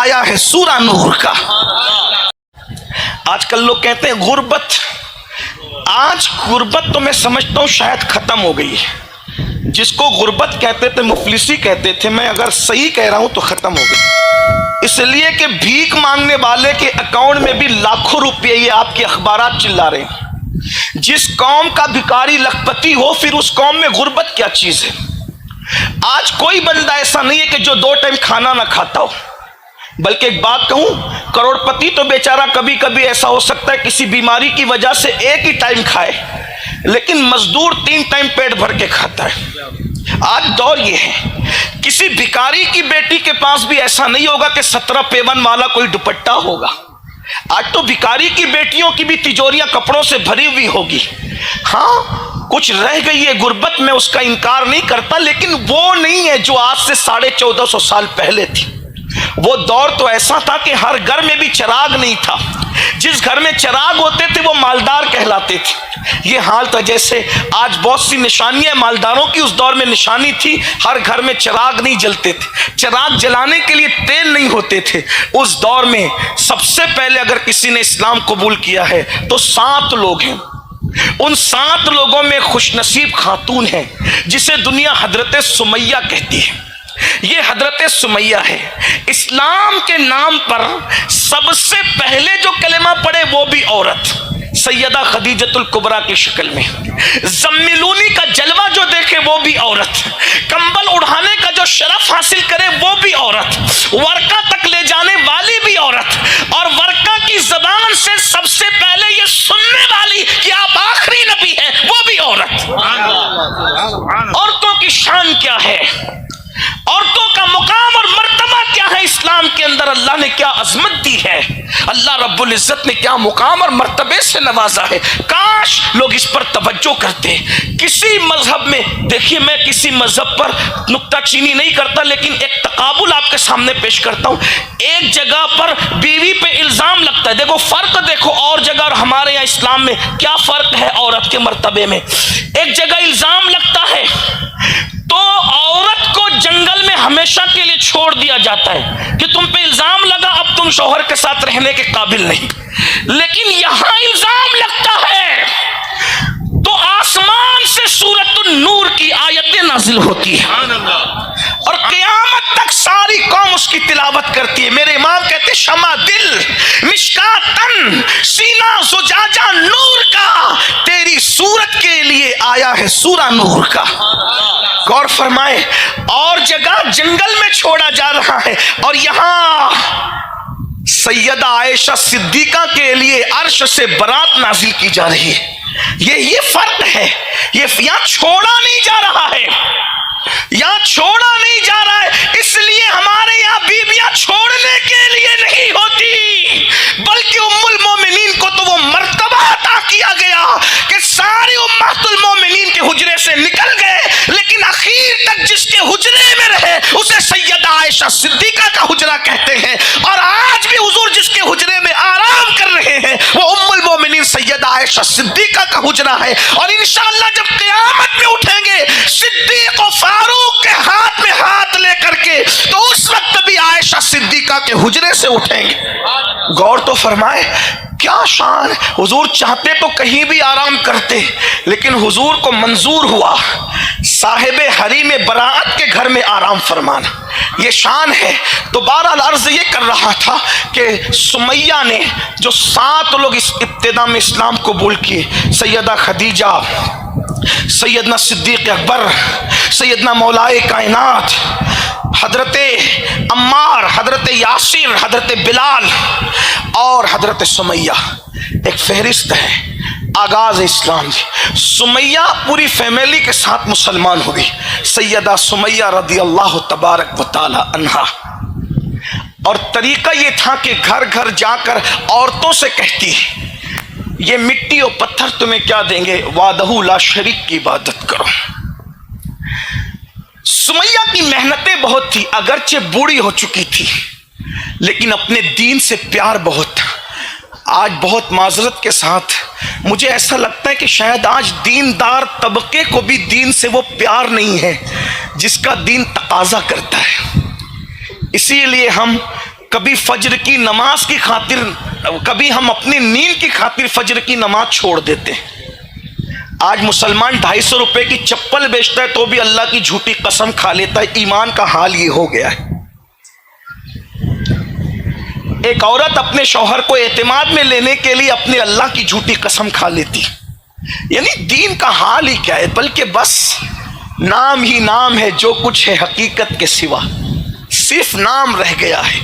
آیا ہے سورہ نور کا۔ آج کل لوگ کہتے ہیں غربت، آج غربت تو میں سمجھتا ہوں شاید ختم ہو گئی ہے۔ جس کو غربت کہتے تھے، مفلسی کہتے تھے، میں اگر صحیح کہہ رہا ہوں تو ختم ہو گئی، اس لیے کہ بھیک مانگنے والے کے اکاؤنٹ میں بھی لاکھوں روپے، یہ آپ کے اخبارات چلا رہے ہیں۔ جس قوم کا بھکاری لکھپتی ہو، پھر اس قوم میں غربت کیا چیز ہے؟ آج کوئی بندہ ایسا نہیں ہے کہ جو 2 ٹائم کھانا نہ کھاتا ہو، بلکہ ایک بات کہوں، کروڑ پتی تو بیچارہ کبھی کبھی ایسا ہو سکتا ہے کسی بیماری کی وجہ سے 1 ہی ٹائم کھائے، لیکن مزدور 3 ٹائم پیٹ بھر کے کھاتا ہے۔ آج دور یہ ہے، کسی بھکاری کی بیٹی کے پاس بھی ایسا نہیں ہوگا کہ 17 پیون والا کوئی دوپٹہ ہوگا۔ آج تو بھکاری کی بیٹیوں کی بھی تجوریاں کپڑوں سے بھری ہوئی ہوگی۔ ہاں کچھ رہ گئی ہے غربت میں، اس کا انکار نہیں کرتا، لیکن وہ نہیں ہے جو آج سے 1450 سال پہلے تھی۔ وہ دور تو ایسا تھا کہ ہر گھر میں بھی چراغ نہیں تھا، جس گھر میں چراغ ہوتے تھے وہ مالدار کہلاتے تھے۔ یہ حال تھا جیسے آج بہت سی نشانیاں مالداروں کی، اس دور میں نشانی تھی ہر گھر میں چراغ نہیں جلتے تھے، چراغ جلانے کے لیے تیل نہیں ہوتے تھے۔ اس دور میں سب سے پہلے اگر کسی نے اسلام قبول کیا ہے تو 7 لوگ ہیں۔ ان 7 لوگوں میں خوش نصیب خاتون ہے جسے دنیا حضرت سمیہ کہتی ہے۔ یہ حضرت سمیہ ہے، اسلام کے نام پر سب سے پہلے جو کلمہ پڑھے وہ بھی عورت، سیدہ خدیجۃ الکبریٰ کی شکل میں۔ زملونی کا جلوہ جو دیکھے وہ بھی عورت، کمبل اڑھانے کا جو شرف حاصل کرے وہ بھی عورت، ورقہ تک لے جانے والی بھی عورت، اور ورقہ کی زبان سے سب سے پہلے یہ سننے والی کہ آپ آخری نبی ہیں وہ بھی عورت۔ عورتوں کی شان کیا ہے، عورتوں کا مقام اور مرتبہ کیا ہے اسلام کے اندر، اللہ نے کیا عظمت دی ہے، اللہ رب العزت نے کیا مقام اور مرتبے سے نوازا ہے۔ کاش لوگ اس پر توجہ کرتے۔ کسی مذہب میں دیکھیے، میں کسی مذہب پر نکتہ چینی نہیں کرتا، لیکن ایک تقابل آپ کے سامنے پیش کرتا ہوں۔ ایک جگہ پر بیوی پہ الزام لگتا ہے، دیکھو فرق دیکھو اور جگہ اور ہمارے یہاں اسلام میں کیا فرق ہے عورت کے مرتبے میں۔ ایک جگہ الزام لگتا ہے تو عورت کو جنگل میں ہمیشہ کے لیے چھوڑ دیا جاتا ہے کہ تم پہ الزام لگا، اب تم شوہر کے ساتھ رہنے کے قابل نہیں۔ لیکن یہاں الزام لگتا ہے تو آسمان سے سورۃ النور کی آیتیں نازل ہوتی ہیں اور قیامت تک ساری قوم اس کی تلاوت کرتی ہے۔ میرے امام کہتے شمع دل مشکات تن سینہ زجاجہ نور کا، تیری صورت کے لیے آیا ہے سورہ نور کا۔ غور فرمائے، اور جگہ جنگل میں چھوڑا جا رہا ہے، اور یہاں سیدہ عائشہ صدیقہ کے لیے عرش سے برات نازل کی جا رہی ہے۔ یہ فرق ہے، یہاں چھوڑا نہیں جا رہا ہے، یہاں چھوڑا نہیں جا رہا ہے۔ اس لیے ہمارے یہاں بیویاں چھوڑنے کے لیے نہیں ہوتی، بلکہ ام المومنین کو تو وہ مرتبہ عطا کیا گیا کہ سارے امہات المومنین کے حجرے سے نکل گئے، لیکن اخیر تک جس کے حجرے میں رہے اسے سیدہ عائشہ صدیقہ کا حجرہ کہتے ہیں، اور آج بھی حضور جس کے حجرے میں آرام کر رہے ہیں وہ ام المومنین سیدہ عائشہ صدیقہ کا حجرہ ہے۔ اور انشاءاللہ جب قیامت میں اٹھیں گے صدیق و فاروق کے ہاتھ میں ہاتھ لے کر کے، تو اس وقت بھی عائشہ صدیقہ کے حجرے سے اٹھیں گے۔ غور تو فرمائے، کیا شان! حضور چاہتے تو کہیں بھی آرام کرتے، لیکن حضور کو منظور ہوا صاحب حریم براعت کے گھر میں آرام فرمانا، یہ شان ہے۔ تو بہرحال عرض یہ کر رہا تھا کہ سمیہ نے جو 7 لوگ اس ابتدا میں اسلام قبول کیے، سیدہ خدیجہ، سیدنا صدیق اکبر، سیدنا مولائے کائنات، حضرت عمار، حضرت یاسر، حضرت بلال اور حضرت سمیہ، ایک فہرست ہے آغاز اسلام کی۔ سمیہ پوری فیملی کے ساتھ مسلمان ہوئی، سیدہ سمیہ رضی اللہ تبارک و تعالی عنہا، اور طریقہ یہ تھا کہ گھر گھر جا کر عورتوں سے کہتی ہے یہ مٹی اور پتھر تمہیں کیا دیں گے، وحدہ لا شریک کی عبادت کرو۔ سمیہ کی محنتیں بہت تھی، اگرچہ بوڑھی ہو چکی تھی، لیکن اپنے دین سے پیار بہت تھا۔ آج بہت معذرت کے ساتھ مجھے ایسا لگتا ہے کہ شاید آج دیندار طبقے کو بھی دین سے وہ پیار نہیں ہے جس کا دین تقاضا کرتا ہے۔ اسی لیے ہم کبھی فجر کی نماز کی خاطر، کبھی ہم اپنی نیند کی خاطر فجر کی نماز چھوڑ دیتے ہیں۔ آج مسلمان 250 روپے کی چپل بیچتا ہے تو بھی اللہ کی جھوٹی قسم کھا لیتا ہے۔ ایمان کا حال یہ ہو گیا ہے۔ ایک عورت اپنے شوہر کو اعتماد میں لینے کے لیے اپنے اللہ کی جھوٹی قسم کھا لیتی، یعنی دین کا حال ہی کیا ہے، بلکہ بس نام ہی نام ہے، جو کچھ ہے حقیقت کے سوا صرف نام رہ گیا ہے۔